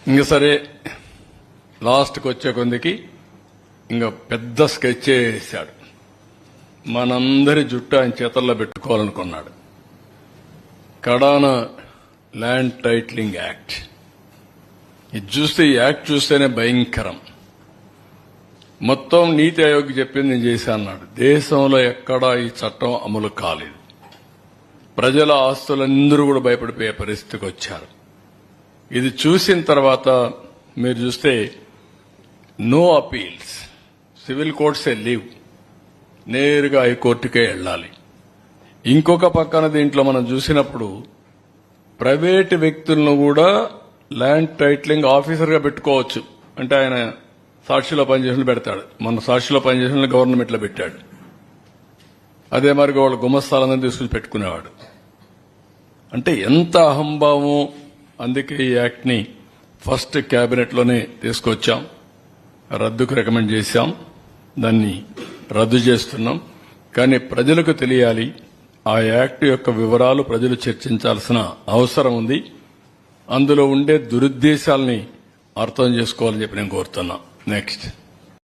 ఇంక సరే లాస్ట్కి వచ్చే కొందికి ఇంకా పెద్ద స్కెచ్ వేశాడు. మనందరి జుట్టు ఆయన చేతల్లో పెట్టుకోవాలనుకున్నాడు. కడాన ల్యాండ్ టైటిలింగ్ యాక్ట్. ఇది చూస్తే ఈ యాక్ట్ చూస్తేనే భయంకరం. మొత్తం నీతి ఆయోగ్ చెప్పింది నేను చేశా అన్నాడు. దేశంలో ఎక్కడా ఈ చట్టం అమలు కాలేదు. ప్రజల ఆస్తులందరూ కూడా భయపడిపోయే పరిస్థితికి వచ్చారు. ఇది చూసిన తర్వాత మీరు చూస్తే నో అపీల్స్, సివిల్ కోర్ట్సే లీవ్, నేరుగా హైకోర్టుకే వెళ్ళాలి. ఇంకొక పక్కన దీంట్లో మనం చూసినప్పుడు ప్రైవేటు వ్యక్తులను కూడా ల్యాండ్ టైటిలింగ్ ఆఫీసర్గా పెట్టుకోవచ్చు. అంటే ఆయన సాక్షిలో పనిచేసిన పెడతాడు. మన సాక్షిలో పనిచేసిన గవర్నమెంట్లో పెట్టాడు. అదే మరి వాళ్ళ గుమస్తాలందరినీ తీసుకుని పెట్టుకునేవాడు. అంటే ఎంత అహంభావం. అందుకే ఈ యాక్ట్ ని ఫస్ట్ కేబినెట్ లోనే తీసుకొచ్చాం, రద్దుకు రికమెండ్ చేశాం, దాన్ని రద్దు చేస్తున్నాం. కానీ ప్రజలకు తెలియాలి, ఆ యాక్ట్ యొక్క వివరాలు ప్రజలు చర్చించాల్సిన అవసరం ఉంది. అందులో ఉండే దురుద్దేశాలని అర్థం చేసుకోవాలని చెప్పి నేను కోరుతున్నా. నెక్స్ట్